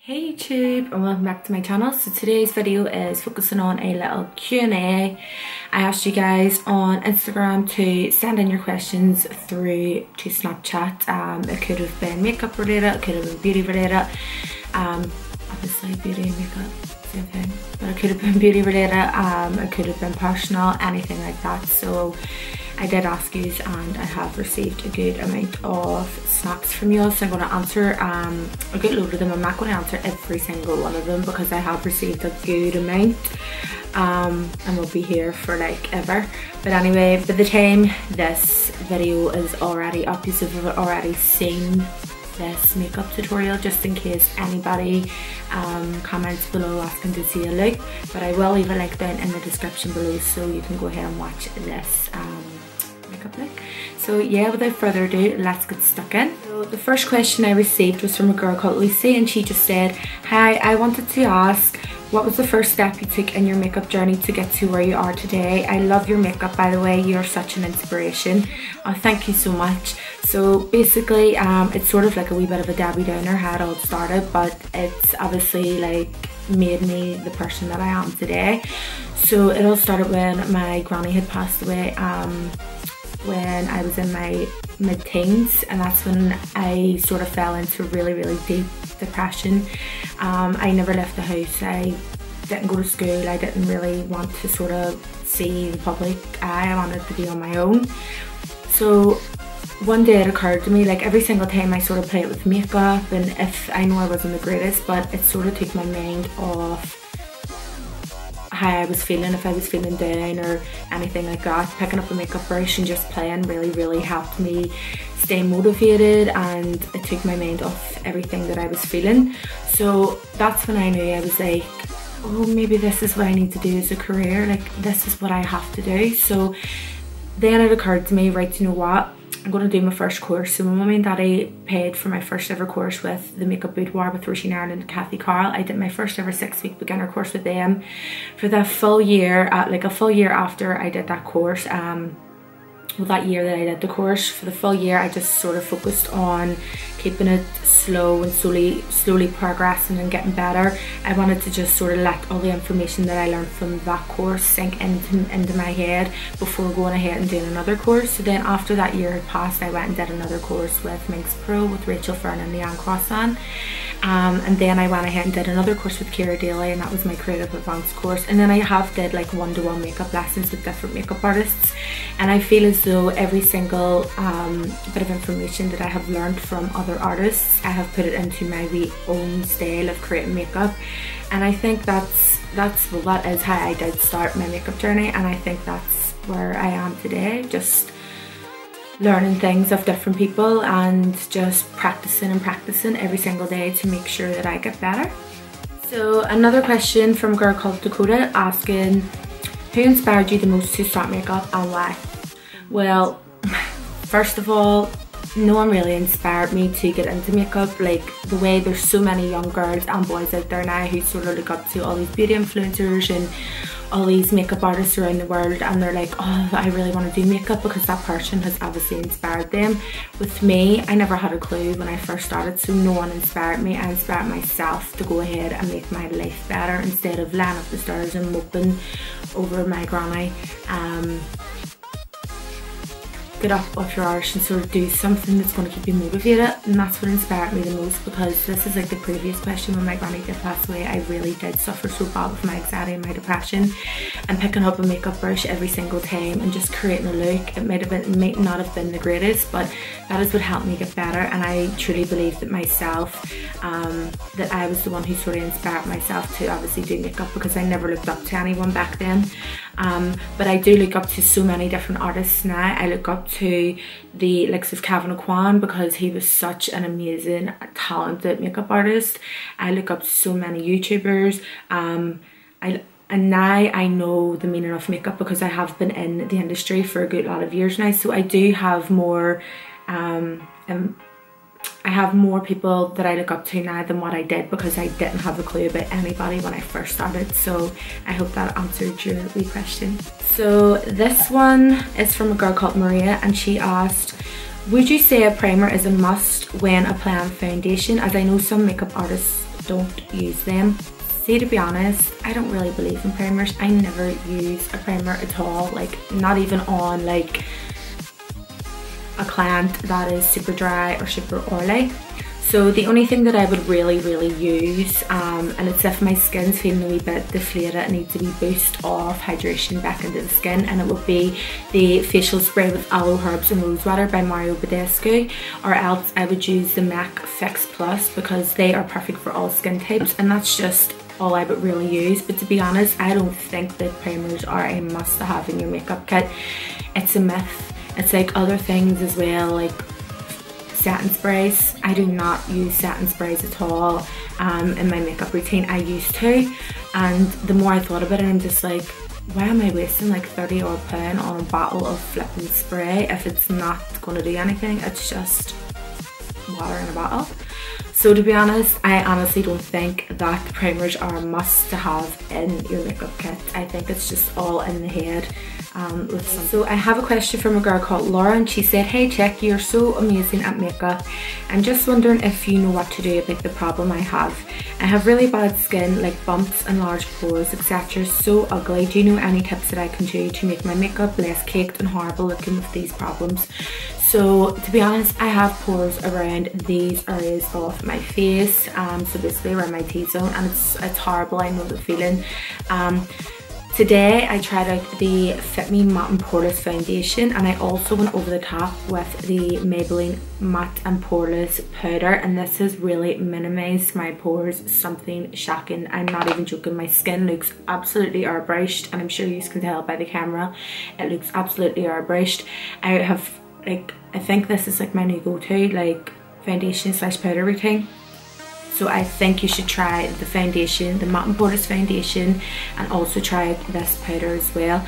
Hey YouTube, and welcome back to my channel. So today's video is focusing on a little Q&A. I asked you guys on Instagram to send in your questions through to Snapchat. It could have been makeup related, it could have been beauty related. Obviously beauty and makeup, same thing. But it could have been beauty related, it could have been personal, anything like that. So I did ask you and I have received a good amount of snaps from you, so I'm going to answer a good load of them. I'm not going to answer every single one of them because I have received a good amount and we'll be here for like ever. But anyway, by the time this video is already up, you have already seen this makeup tutorial, just in case anybody comments below asking to see a look. But I will leave a link down in the description below so you can go ahead and watch this makeup look. So yeah, without further ado, let's get stuck in. So the first question I received was from a girl called Lucy, and she just said, "Hi, I wanted to ask, what was the first step you took in your makeup journey to get to where you are today? I love your makeup, by the way, you're such an inspiration." Oh, thank you so much. So basically, it's sort of like a wee bit of a Debbie Downer how it all started, but it's obviously like made me the person that I am today. So it all started when my granny had passed away when I was in my mid-teens, and that's when I sort of fell into really deep depression. I never left the house, I didn't go to school, I didn't really want to sort of see the public eye, I wanted to be on my own. So one day it occurred to me, like every single time I sort of play it with makeup, and if I know I wasn't the greatest, but it sort of took my mind off how I was feeling, if I was feeling down or anything like that. Picking up a makeup brush and just playing really helped me stay motivated, and it took my mind off everything that I was feeling. So that's when I knew, I was like, oh, maybe this is what I need to do as a career, like this is what I have to do. So then it occurred to me, right, you know what, I'm going to do my first course. So my mummy and daddy paid for my first ever course with the Makeup Boudoir with Roisin Ireland and Kathy Carl. I did my first ever 6-week beginner course with them for that full year, like a full year after I did that course. Well, that year that I did the course, for the full year I just sort of focused on keeping it slow and slowly progressing and getting better. I wanted to just sort of let all the information that I learned from that course sink into my head before going ahead and doing another course. So then after that year had passed, I went and did another course with Minx Pro with Rachel Fern and Leanne Croissant. And then I went ahead and did another course with Kira Daly, and that was my Creative Advanced course. And then I have did like one-to-one makeup lessons with different makeup artists, and I feel as though every single bit of information that I have learned from other artists, I have put it into my wee own style of creating makeup. And I think that is how I did start my makeup journey, and I think that's where I am today, just learning things of different people and just practicing every single day to make sure that I get better. So another question from a girl called Dakota asking, who inspired you the most to start makeup and why? Well, first of all, no one really inspired me to get into makeup. Like the way there's so many young girls and boys out there now who sort of look up to all these beauty influencers and all these makeup artists around the world, and they're like, oh, I really want to do makeup because that person has obviously inspired them. With me, I never had a clue when I first started, so no one inspired me. I inspired myself to go ahead and make my life better instead of lying up the stairs and moping over my granny. Get up off your arse and sort of do something that's going to keep you motivated, and that's what inspired me the most, because this is like the previous question when my granny did pass away. I really did suffer so bad with my anxiety and my depression, and picking up a makeup brush every single time and just creating a look, it might not have been the greatest, but that is what helped me get better. And I truly believe that myself, that I was the one who sort of inspired myself to obviously do makeup, because I never looked up to anyone back then. But I do look up to so many different artists now. I look up to the likes of Kevin O'Quan because he was such an amazing, talented makeup artist. I look up to so many YouTubers. And now I know the meaning of makeup because I have been in the industry for a good lot of years now. So I do have more I have more people that I look up to now than what I did, because I didn't have a clue about anybody when I first started. So I hope that answered your wee question. So this one is from a girl called Maria, and she asked, would you say a primer is a must when applying foundation, as I know some makeup artists don't use them. See, to be honest, I don't really believe in primers. I never use a primer at all, like not even on like a client that is super dry or super oily. So the only thing that I would really use, and it's if my skin's feeling a wee bit deflated, it needs to be boost off hydration back into the skin, and it would be the facial spray with aloe, herbs and rosewater by Mario Badescu, or else I would use the MAC Fix Plus because they are perfect for all skin types, and that's just all I would really use. But to be honest, I don't think that primers are a must to have in your makeup kit. It's a myth. It's like other things as well, like satin sprays. I do not use satin sprays at all in my makeup routine. I used to, and the more I thought about it, I'm just like, why am I wasting like 30 odd pound on a bottle of flipping spray if it's not going to do anything? It's just water in a bottle. So to be honest, I honestly don't think that primers are a must to have in your makeup kit. I think it's just all in the head. So I have a question from a girl called Laura, and she said, "Hey Chick, you're so amazing at makeup. I'm just wondering if you know what to do about the problem I have. I have really bad skin, like bumps and large pores, etc. So ugly. Do you know any tips that I can do to make my makeup less caked and horrible looking with these problems?" So to be honest, I have pores around these areas of my face, so basically around my T-zone, and it's horrible. I know the feeling. Today I tried out the Fit Me Matte and Poreless foundation, and I also went over the top with the Maybelline Matte and Poreless powder, and this has really minimized my pores, something shocking. I'm not even joking. My skin looks absolutely airbrushed, and I'm sure you can tell by the camera it looks absolutely airbrushed. I think this is like my new go-to like foundation / powder routine. So I think you should try the foundation, the Matte and Poreless foundation, and also try this powder as well.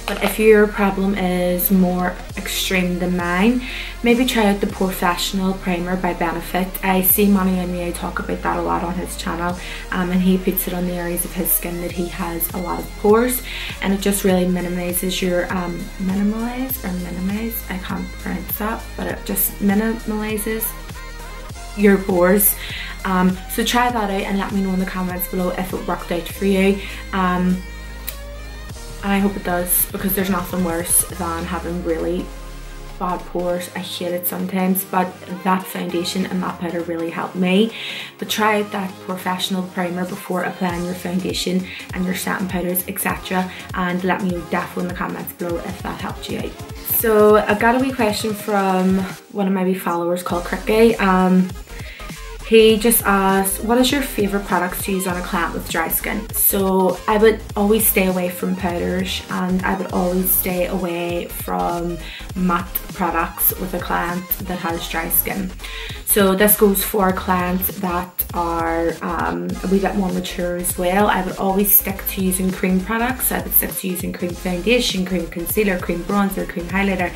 But if your problem is more extreme than mine, maybe try out the Professional Primer by Benefit. I see Manny and me talk about that a lot on his channel, and he puts it on the areas of his skin that he has a lot of pores, and it just really minimizes your minimize, I can't pronounce that, but it just minimalizes your pores. So try that out and let me know in the comments below if it worked out for you. And I hope it does, because there's nothing worse than having really bad pores. I hate it sometimes, but that foundation and that powder really helped me. But try out that Professional Primer before applying your foundation and your satin powders, etc. And let me know definitely in the comments below if that helped you out. So I got a wee question from one of my wee followers called Cricky. He just asked, what is your favourite products to use on a client with dry skin? So I would always stay away from powders, and I would always stay away from matte products with a client that has dry skin. So this goes for clients that are a wee bit more mature as well. I would always stick to using cream products. I would stick to using cream foundation, cream concealer, cream bronzer, cream highlighter,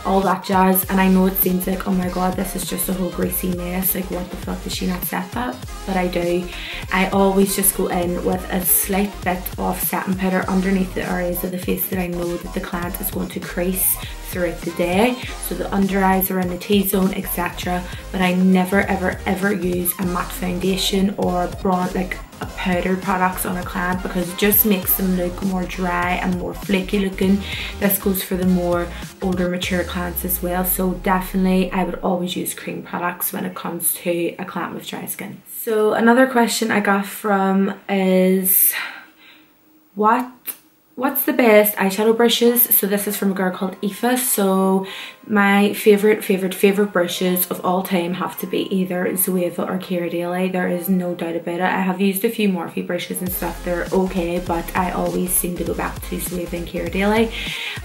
all that jazz. And I know it seems like, oh my god, this is just a whole greasy mess, like what the fuck, does she not set that? But I do. I always just go in with a slight bit of satin powder underneath the areas of the face that I know that the client is going to crease throughout the day, so the under eyes, around the T-zone, etc. But I never ever use a matte foundation or like a powder products on a client, because it just makes them look more dry and more flaky looking. This goes for the more older mature clients as well. So definitely I would always use cream products when it comes to a client with dry skin. So another question I got from is, what's the best eyeshadow brushes? So this is from a girl called Aoife. So my favorite brushes of all time have to be either Zoeva or Ghirardelli. There is no doubt about it. I have used a few Morphe brushes and stuff. They're okay, but I always seem to go back to Zoeva and Ghirardelli.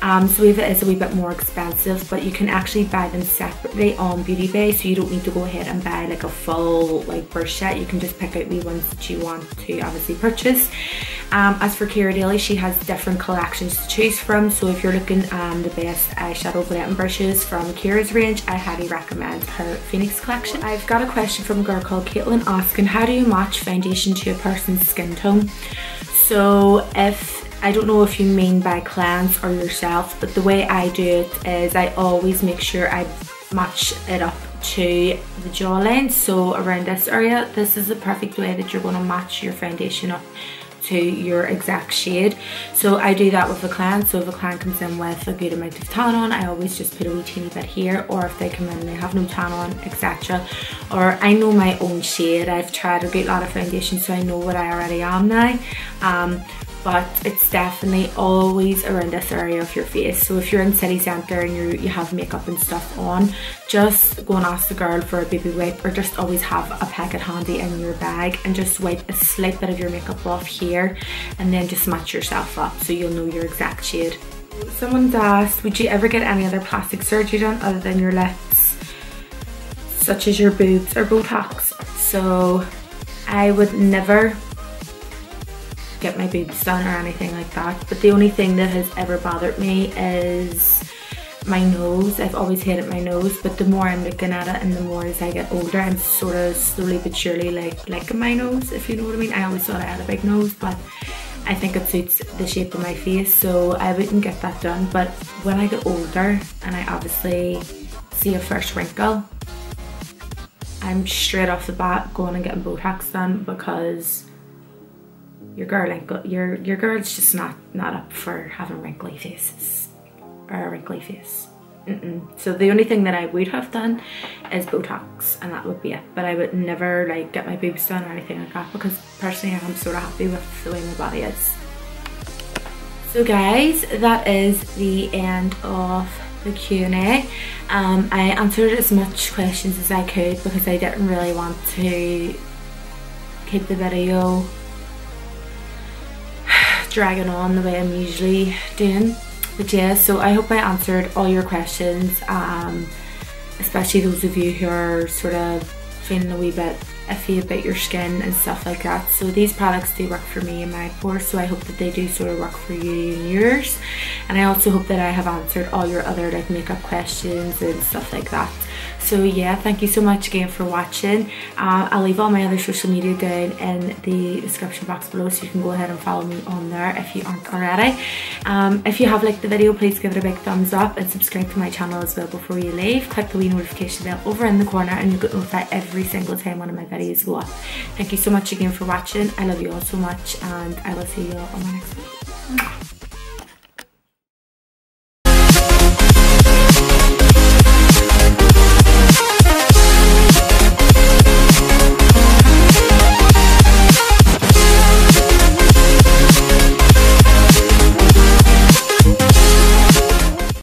Zoeva is a wee bit more expensive, but you can actually buy them separately on Beauty Bay, so you don't need to go ahead and buy like a full like brush set. You can just pick out wee ones that you want to obviously purchase. As for Ghirardelli, she has different collections to choose from, so if you're looking the best eyeshadow blending brushes from Kira's range, I highly recommend her Phoenix collection. I've got a question from a girl called Caitlin asking, how do you match foundation to a person's skin tone? So I don't know if you mean by clients or yourself, but the way I do it is I always make sure I match it up to the jawline, so around this area. This is the perfect way that you're going to match your foundation up to your exact shade. So I do that with a client. So if a client comes in with a good amount of tan on, I always just put a wee teeny bit here, or if they come in and they have no tan on, etc. Or I know my own shade. I've tried a good lot of foundation, so I know what I already am now. But it's definitely always around this area of your face. So if you're in city centre and you have makeup and stuff on, just go and ask the girl for a baby wipe, or just always have a packet handy in your bag and just wipe a slight bit of your makeup off here, and then just match yourself up so you'll know your exact shade. Someone's asked, would you ever get any other plastic surgery done other than your lips, such as your boobs or Botox? So I would never get my boobs done or anything like that, but the only thing that has ever bothered me is my nose. I've always hated my nose, but the more I'm looking at it and the more as I get older, I'm sort of slowly but surely liking my nose, if you know what I mean. I always thought I had a big nose, but I think it suits the shape of my face, so I wouldn't get that done. But when I get older and I obviously see a first wrinkle, I'm straight off the bat going and getting Botox done, because your girl's just not up for having wrinkly faces or a wrinkly face. So the only thing that I would have done is Botox, and that would be it. But I would never like get my boobs done or anything like that, because personally I'm sort of happy with the way my body is. So guys, that is the end of the Q&A. I answered as much questions as I could, because I didn't really want to keep the video dragging on the way I'm usually doing. But yeah, so I hope I answered all your questions, especially those of you who are sort of feeling a wee bit iffy about your skin and stuff like that. So these products do work for me and my pores, so I hope that they do sort of work for you and yours. And I also hope that I have answered all your other like makeup questions and stuff like that. So yeah, thank you so much again for watching. I'll leave all my other social media down in the description box below, so you can go ahead and follow me on there if you aren't already. If you have liked the video, please give it a big thumbs up and subscribe to my channel as well before you leave. Click the wee notification bell over in the corner and you'll get notified every single time one of my videos go up. Thank you so much again for watching. I love you all so much, and I will see you all on my next video.